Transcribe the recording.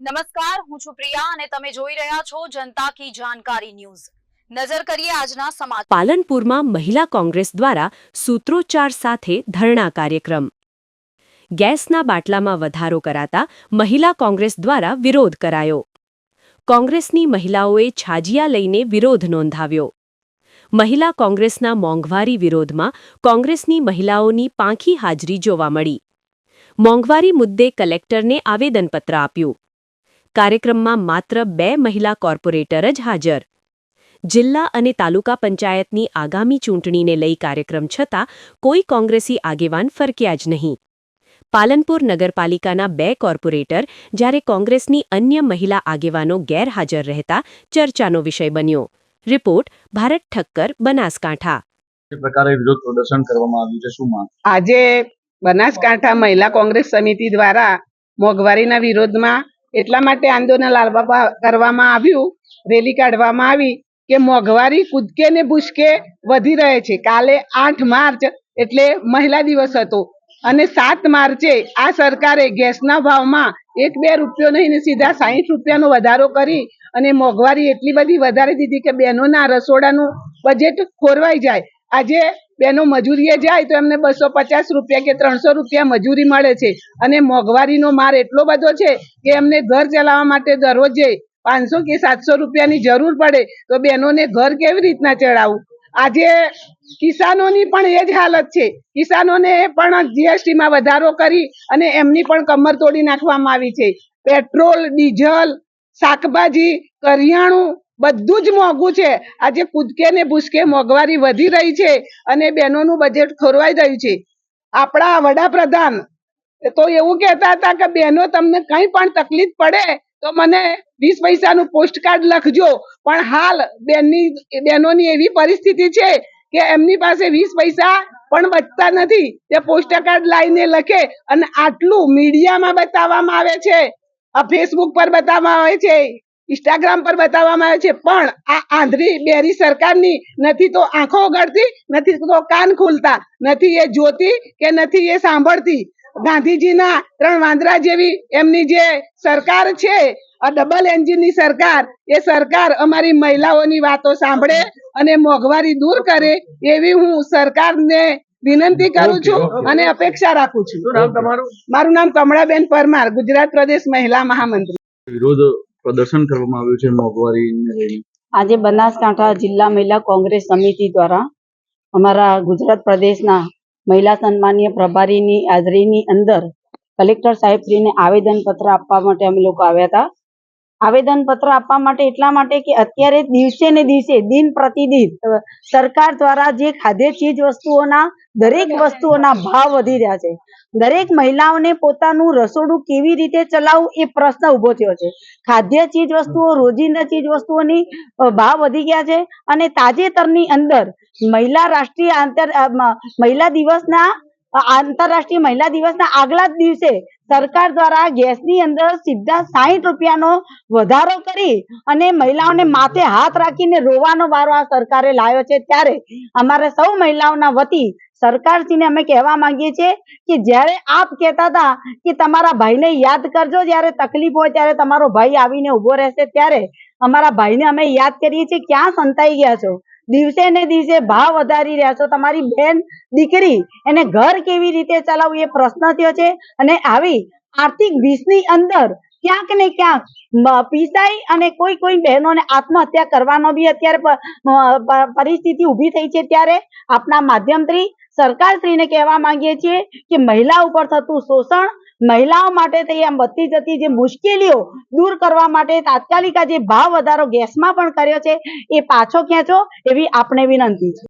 નમસ્કાર, હું છું પ્રિયા અને તમે જોઈ રહ્યા છો જનતા કી જાણકારી ન્યૂઝ। નજર કરીએ આજના સમાચાર। પાલનપુરમાં મહિલા કોંગ્રેસ દ્વારા સૂત્રોચ્ચાર સાથે ધરણા કાર્યક્રમ। ગેસના બાટલામાં વધારો કરાતા મહિલા કોંગ્રેસ દ્વારા વિરોધ કરાયો। કોંગ્રેસની મહિલાઓએ છાજિયા લઈને વિરોધ નોંધાવ્યો। મહિલા કોંગ્રેસના મોંઘવારી વિરોધમાં કોંગ્રેસની મહિલાઓની પાંખી હાજરી જોવા મળી। મોંઘવારી મુદ્દે કલેક્ટરને આવેદનપત્ર આપ્યું। કાર્યક્રમમાં માત્ર 2 મહિલા કોર્પોરેટર જ હાજર। જિલ્લા અને તાલુકા પંચાયતની આગામી ચૂંટણીને લઈ કાર્યક્રમ છતાં કોઈ કોંગ્રેસી આગેવાન ફરક્યા જ નહીં। પાલનપુર નગરપાલિકાના 2 કોર્પોરેટર જ્યારે કોંગ્રેસની અન્ય મહિલા આગેવાનો ગેરહાજર રહેતા ચર્ચાનો વિષય બન્યો। રિપોર્ટ ભારત ઠક્કર, બનાસકાંઠા। પ્રકારે વિરોધ પ્રદર્શન કરવામાં આવ્યું છે, શું માંગ? આજે બનાસકાંઠા મહિલા કોંગ્રેસ સમિતિ દ્વારા મોંઘવારીના વિરોધમાં એટલા માટે આંદોલન કરવામાં આવ્યું, રેલી કાઢવામાં આવી કે મોંઘવારી કૂદકે ને ભૂસકે વધી રહે છે। કાલે 8 માર્ચ એટલે મહિલા દિવસ હતો અને 7 માર્ચે આ સરકારે ગેસના ભાવમાં 1-2 રૂપિયો નહીં ને સીધા 60 રૂપિયાનો વધારો કરી અને મોંઘવારી એટલી બધી વધારી દીધી કે બહેનોના રસોડાનું બજેટ ખોરવાઈ જાય। આજે બહેનો મજૂરીએ જાય તો એમને 250 રૂપિયા કે 300 રૂપિયા મજૂરી મળે છે અને મોંઘવારીનો માર એટલો બધો છે કે એમને ઘર ચલાવવા માટે દરરોજે 500 કે 700 રૂપિયાની જરૂર પડે તો બહેનોને ઘર કેવી રીતના ચલાવવું? આજે કિસાનોની પણ એ જ હાલત છે। કિસાનોને પણ જીએસટીમાં વધારો કરી અને એમની પણ કમર તોડી નાખવામાં આવી છે। પેટ્રોલ, ડીઝલ, શાકભાજી, કરિયાણું બધું જ મોંઘું છે। આજે કૂદકે ને ભૂસકે મોંઘવારી વધી રહી છે અને બહેનોનું બજેટ ખોરવાઈ રહ્યું છે। આપણા વડાપ્રધાન તો એવું કહેતા હતા કે બહેનો તમને કંઈ પણ તકલીફ પડે તો મને 20 પૈસાનું પોસ્ટકાર્ડ લખજો, પણ હાલ બહેનોની એવી પરિસ્થિતિ છે કે એમની પાસે 20 પૈસા પણ બચતા નથી। તે પોસ્ટકાર્ડ લાવીને લખે અને આટલું મીડિયામાં બતાવવામાં આવે છે, આ ફેસબુક પર બતાવવામાં આવે છે, ઇન્સ્ટાગ્રામ પર બતાવવામાં આવે છે, પણ આ આંધળી બેરી સરકારની નથી તો આંખો ઉઘડતી, નથી તો કાન ખુલતા, નથી એ જોતી કે નથી એ સાંભળતી। ગાંધીજીના 3 વાંદરા જેવી એમની જે સરકાર છે, આ ડબલ એન્જિનની સરકાર, એ સરકાર અમારી મહિલાઓની વાતો સાંભળે અને મોંઘવારી દૂર કરે એવી હું સરકારને વિનંતી કરું છું અને અપેક્ષા રાખું છું। શું નામ તમારું? મારું નામ કમળાબેન પરમાર, ગુજરાત પ્રદેશ મહિલા મહામંત્રી। વિરોધ પ્રદર્શન કરવામાં આવ્યું છે મોંઘવારીને લઈને। આજે બનાસકાંઠા જિલ્લા મહિલા કોંગ્રેસ સમિતિ દ્વારા અમારા ગુજરાત પ્રદેશના મહિલા સન્માનીય પ્રભારીની હાજરીની અંદર કલેક્ટર સાહેબશ્રીને આવેદનપત્ર આપવા માટે અમે લોકો આવ્યા હતા। આવેદનપત્ર આપવા માટે એટલા માટે કે અત્યારે દિવસે ને દિવસે દિન પ્રતિદિન સરકાર દ્વારા જે ખાદ્ય ચીજ વસ્તુઓના દરેક વસ્તુઓના ભાવ વધી રહ્યા છે। દરેક મહિલાઓને પોતાનું રસોડું કેવી રીતે ચલાવવું એ પ્રશ્ન ઉભો થયો છે। ખાદ્ય ચીજ વસ્તુઓ, રોજિંદા ચીજ વસ્તુઓની ભાવ વધી ગયા છે અને તાજેતરની અંદર આંતરરાષ્ટ્રીય મહિલા દિવસના આગલા જ દિવસે સરકાર દ્વારા ગેસની અંદર સીધા 60 રૂપિયાનો વધારો કરી અને મહિલાઓને માથે હાથ રાખીને રોવાનો વારો આ સરકારે લાવ્યો છે। ત્યારે અમારે સૌ મહિલાઓના વતી સરકારશ્રીને અમે કહેવા માંગીએ છીએ કે જ્યારે આપ કહેતા હતા કે તમારા ભાઈને યાદ કરજો, જ્યારે તકલીફ હોય ત્યારે તમારો ભાઈ આવીને ઉભો રહેશે, ત્યારે અમારા ભાઈને અમે યાદ કરીએ છીએ। ક્યાં સંતાઈ ગયા છો? દિવસે ને દિવસે ભાવ વધારી રહ્યા છો। તમારી બેન દીકરી એને ઘર કેવી રીતે ચલાવવું એ પ્રશ્ન થયો છે અને આવી આર્થિક ભીસની અંદર ક્યાંક ને ક્યાંક પીસાઈ અને કોઈ બહેનોને આત્મહત્યા કરવાનો બી અત્યારે પરિસ્થિતિ ઊભી થઈ છે। ત્યારે આપના માધ્યમથી સરકારશ્રીને કહેવા માંગીએ છીએ કે મહિલા ઉપર થતું શોષણ, મહિલાઓ માટે થઈ આમ વધતી જતી જે મુશ્કેલીઓ દૂર કરવા માટે તાત્કાલિક જે ભાવ વધારો ગેસમાં પણ કર્યો છે એ પાછો ખેંચો એવી આપને વિનંતી છે।